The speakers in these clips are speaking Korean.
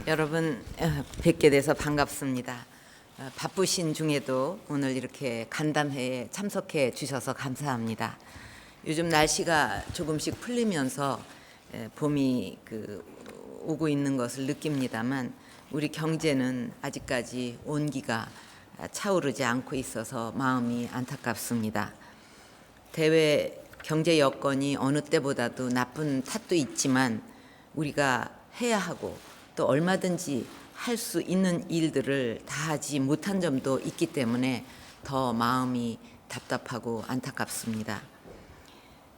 여러분 뵙게 돼서 반갑습니다. 바쁘신 중에도 오늘 이렇게 간담회에 참석해 주셔서 감사합니다. 요즘 날씨가 조금씩 풀리면서 봄이 오고 있는 것을 느낍니다만 우리 경제는 아직까지 온기가 차오르지 않고 있어서 마음이 안타깝습니다. 대외 경제 여건이 어느 때보다도 나쁜 탓도 있지만 우리가 해야 하고 또 얼마든지 할 수 있는 일들을 다 하지 못한 점도 있기 때문에 더 마음이 답답하고 안타깝습니다.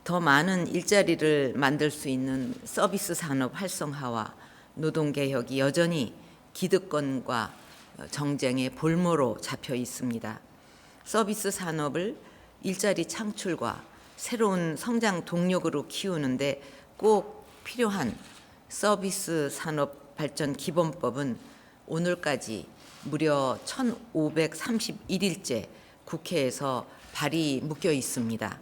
더 많은 일자리를 만들 수 있는 서비스 산업 활성화와 노동개혁이 여전히 기득권과 정쟁의 볼모로 잡혀 있습니다. 서비스 산업을 일자리 창출과 새로운 성장 동력으로 키우는데 꼭 필요한 서비스 산업 발전 기본법은 오늘까지 무려 1531일째 국회에서 발이 묶여 있습니다.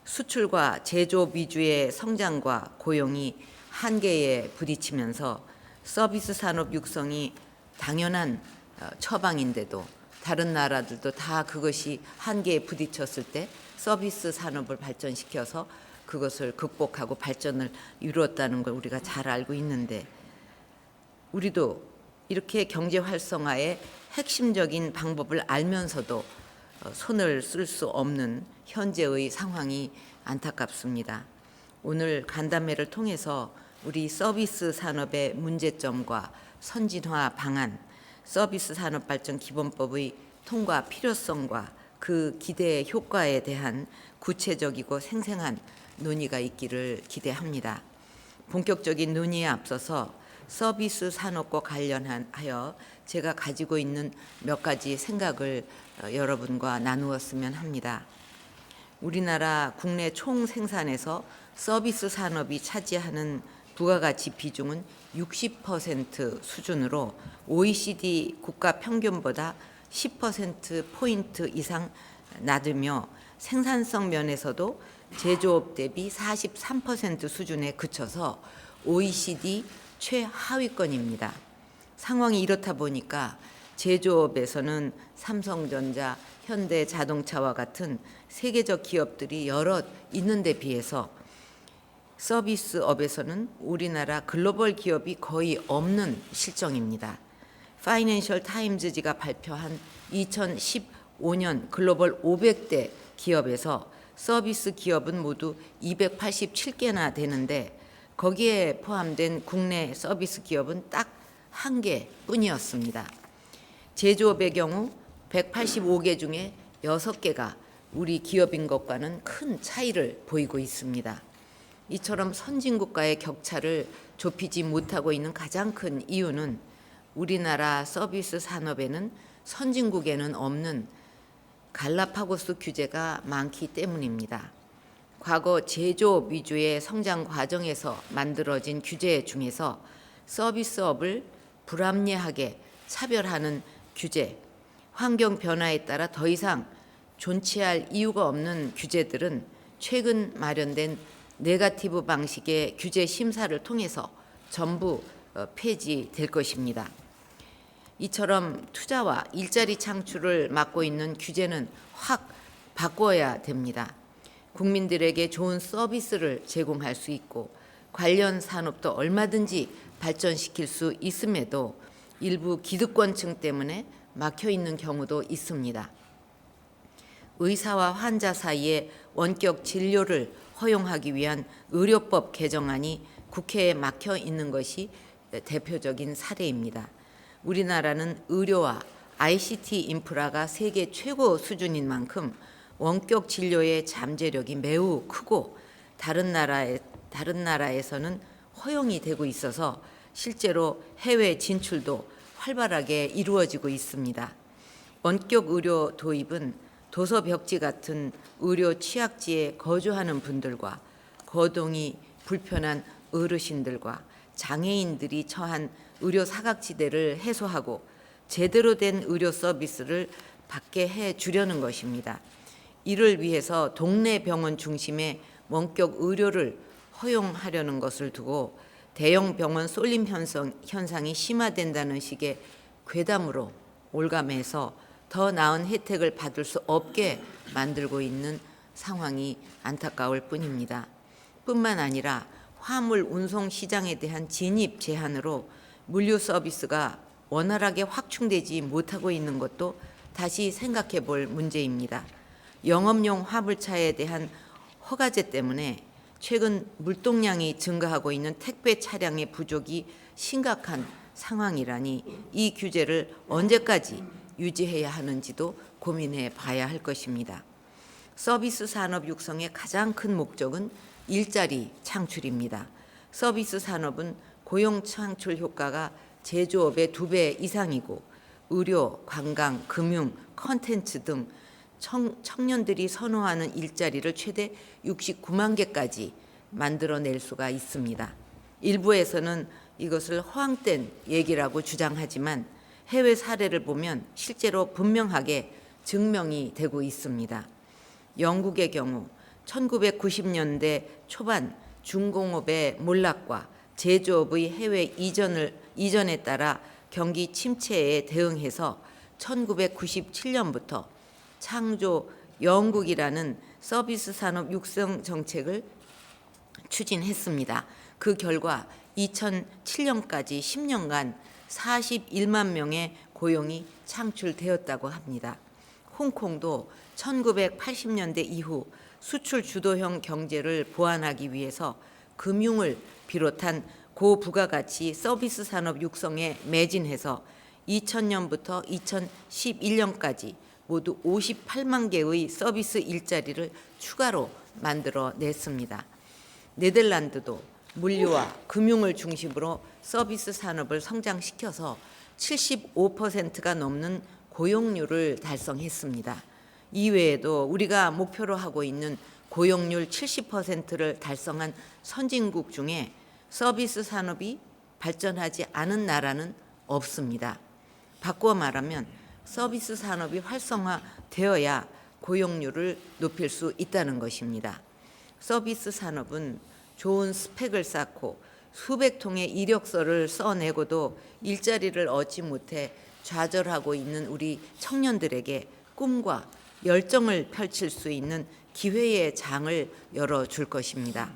수출과 제조업 위주의 성장과 고용이 한계에 부딪히면서 서비스 산업 육성이 당연한 처방인데도 다른 나라들도 다 그것이 한계에 부딪혔을 때 서비스 산업을 발전시켜서 그것을 극복하고 발전을 이루었다는 걸 우리가 잘 알고 있는데 우리도 이렇게 경제 활성화의 핵심적인 방법을 알면서도 손을 쓸 수 없는 현재의 상황이 안타깝습니다. 오늘 간담회를 통해서 우리 서비스 산업의 문제점과 선진화 방안, 서비스 산업 발전 기본법의 통과 필요성과 그 기대의 효과에 대한 구체적이고 생생한 논의가 있기를 기대합니다. 본격적인 논의에 앞서서 서비스 산업과 관련하여 제가 가지고 있는 몇 가지 생각을 여러분과 나누었으면 합니다. 우리나라 국내 총 생산에서 서비스 산업이 차지하는 부가가치 비중은 60% 수준으로 OECD 국가 평균보다 10%포인트 이상 낮으며 생산성 면에서도 제조업 대비 43% 수준에 그쳐서 OECD 최하위권입니다. 상황이 이렇다 보니까 제조업에서는 삼성전자, 현대자동차와 같은 세계적 기업들이 여럿 있는데 비해서 서비스업에서는 우리나라 글로벌 기업이 거의 없는 실정입니다. 파이낸셜 타임즈지가 발표한 2015년 글로벌 500대 기업에서 서비스 기업은 모두 287개나 되는데 거기에 포함된 국내 서비스 기업은 딱 1개뿐이었습니다. 제조업의 경우 185개 중에 6개가 우리 기업인 것과는 큰 차이를 보이고 있습니다. 이처럼 선진국과의 격차를 좁히지 못하고 있는 가장 큰 이유는 우리나라 서비스 산업에는 선진국에는 없는 갈라파고스 규제가 많기 때문입니다. 과거 제조업 위주의 성장 과정에서 만들어진 규제 중에서 서비스업을 불합리하게 차별하는 규제, 환경 변화에 따라 더 이상 존치할 이유가 없는 규제들은 최근 마련된 네거티브 방식의 규제 심사를 통해서 전부 폐지될 것입니다. 이처럼 투자와 일자리 창출을 막고 있는 규제는 확 바꿔야 됩니다. 국민들에게 좋은 서비스를 제공할 수 있고 관련 산업도 얼마든지 발전시킬 수 있음에도 일부 기득권층 때문에 막혀 있는 경우도 있습니다. 의사와 환자 사이에 원격 진료를 허용하기 위한 의료법 개정안이 국회에 막혀 있는 것이 대표적인 사례입니다. 우리나라는 의료와 ICT 인프라가 세계 최고 수준인 만큼 원격 진료의 잠재력이 매우 크고 다른 나라에서는 허용이 되고 있어서 실제로 해외 진출도 활발하게 이루어지고 있습니다. 원격 의료 도입은 도서벽지 같은 의료 취약지에 거주하는 분들과 거동이 불편한 어르신들과 장애인들이 처한 의료 사각지대를 해소하고 제대로 된 의료 서비스를 받게 해 주려는 것입니다. 이를 위해서 동네 병원 중심의 원격 의료를 허용하려는 것을 두고 대형 병원 쏠림 현상이 심화된다는 식의 괴담으로 올감해서 더 나은 혜택을 받을 수 없게 만들고 있는 상황이 안타까울 뿐입니다. 뿐만 아니라 화물 운송 시장에 대한 진입 제한으로 물류 서비스가 원활하게 확충되지 못하고 있는 것도 다시 생각해 볼 문제입니다. 영업용 화물차에 대한 허가제 때문에 최근 물동량이 증가하고 있는 택배 차량의 부족이 심각한 상황이라니 이 규제를 언제까지 유지해야 하는지도 고민해 봐야 할 것입니다. 서비스 산업 육성의 가장 큰 목적은 일자리 창출입니다. 서비스 산업은 고용 창출 효과가 제조업의 2배 이상이고 의료, 관광, 금융, 컨텐츠 등 청년들이 선호하는 일자리를 최대 69만 개까지 만들어낼 수가 있습니다. 일부에서는 이것을 허황된 얘기라고 주장하지만 해외 사례를 보면 실제로 분명하게 증명이 되고 있습니다. 영국의 경우 1990년대 초반 중공업의 몰락과 제조업의 해외 이전에 따라 경기 침체에 대응해서 1997년부터 창조 영국이라는 서비스 산업 육성 정책을 추진했습니다. 그 결과 2007년까지 10년간 41만 명의 고용이 창출되었다고 합니다. 홍콩도 1980년대 이후 수출 주도형 경제를 보완하기 위해서 금융을 비롯한 고부가가치 서비스 산업 육성에 매진해서 2000년부터 2011년까지 모두 58만 개의 서비스 일자리를 추가로 만들어냈습니다. 네덜란드도 물류와 금융을 중심으로 서비스 산업을 성장시켜서 75%가 넘는 고용률을 달성했습니다. 이외에도 우리가 목표로 하고 있는 고용률 70%를 달성한 선진국 중에 서비스 산업이 발전하지 않은 나라는 없습니다. 바꾸어 말하면 서비스 산업이 활성화되어야 고용률을 높일 수 있다는 것입니다. 서비스 산업은 좋은 스펙을 쌓고 수백 통의 이력서를 써내고도 일자리를 얻지 못해 좌절하고 있는 우리 청년들에게 꿈과 열정을 펼칠 수 있는 기회의 장을 열어줄 것입니다.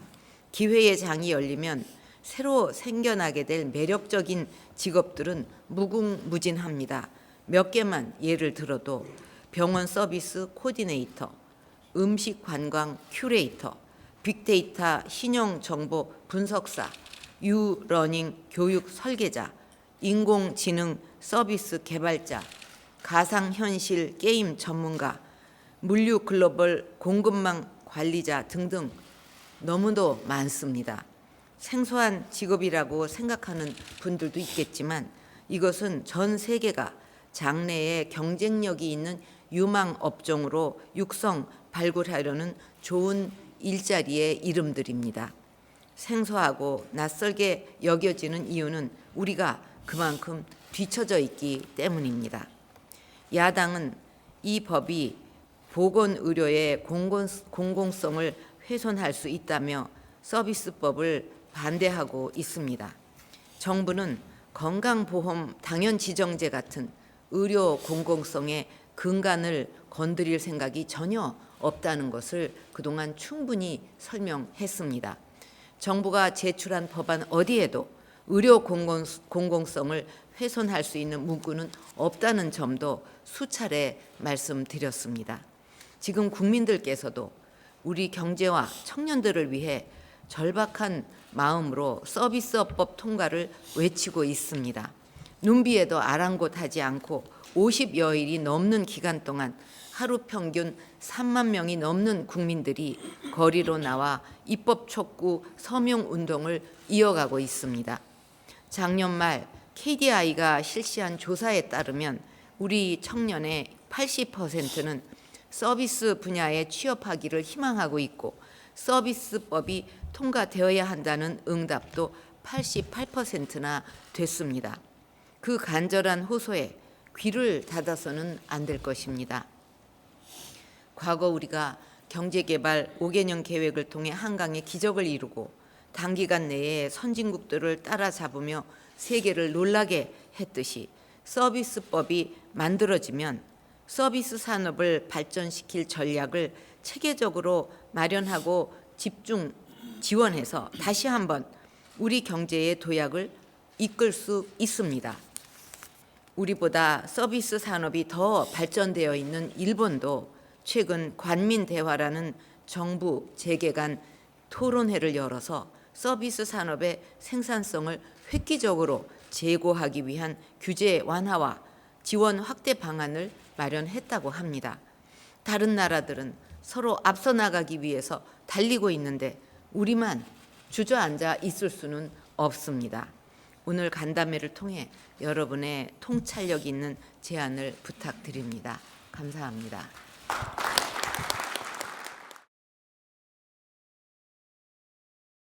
기회의 장이 열리면 새로 생겨나게 될 매력적인 직업들은 무궁무진합니다. 몇 개만 예를 들어도 병원 서비스 코디네이터, 음식 관광 큐레이터, 빅데이터 신용정보 분석사, 유러닝 교육 설계자, 인공지능 서비스 개발자, 가상현실 게임 전문가, 물류 글로벌 공급망 관리자 등등 너무도 많습니다. 생소한 직업이라고 생각하는 분들도 있겠지만 이것은 전 세계가 장래에 경쟁력이 있는 유망 업종으로 육성 발굴하려는 좋은 일자리의 이름들입니다. 생소하고 낯설게 여겨지는 이유는 우리가 그만큼 뒤처져 있기 때문입니다. 야당은 이 법이 보건의료의 공공성을 훼손할 수 있다며 서비스법을 반대하고 있습니다. 정부는 건강보험 당연지정제 같은 의료 공공성의 근간을 건드릴 생각이 전혀 없다는 것을 그동안 충분히 설명했습니다. 정부가 제출한 법안 어디에도 의료 공공성을 훼손할 수 있는 문구는 없다는 점도 수차례 말씀드렸습니다. 지금 국민들께서도 우리 경제와 청년들을 위해 절박한 마음으로 서비스법 통과를 외치고 있습니다. 눈비에도 아랑곳하지 않고 50여일이 넘는 기간 동안 하루 평균 3만 명이 넘는 국민들이 거리로 나와 입법 촉구 서명 운동을 이어가고 있습니다. 작년 말 KDI가 실시한 조사에 따르면 우리 청년의 80%는 서비스 분야에 취업하기를 희망하고 있고 서비스법이 통과되어야 한다는 응답도 88%나 됐습니다. 그 간절한 호소에 귀를 닫아서는 안 될 것입니다. 과거 우리가 경제개발 5개년 계획을 통해 한강의 기적을 이루고 단기간 내에 선진국들을 따라잡으며 세계를 놀라게 했듯이 서비스법이 만들어지면 서비스 산업을 발전시킬 전략을 체계적으로 마련하고 집중 지원해서 다시 한번 우리 경제의 도약을 이끌 수 있습니다. 우리보다 서비스 산업이 더 발전되어 있는 일본도 최근 관민대화라는 정부 재계 간 토론회를 열어서 서비스 산업의 생산성을 획기적으로 제고하기 위한 규제 완화와 지원 확대 방안을 마련했다고 합니다. 다른 나라들은 서로 앞서 나가기 위해서 달리고 있는데 우리만 주저앉아 있을 수는 없습니다. 오늘 간담회를 통해 여러분의 통찰력 있는 제안을 부탁드립니다. 감사합니다.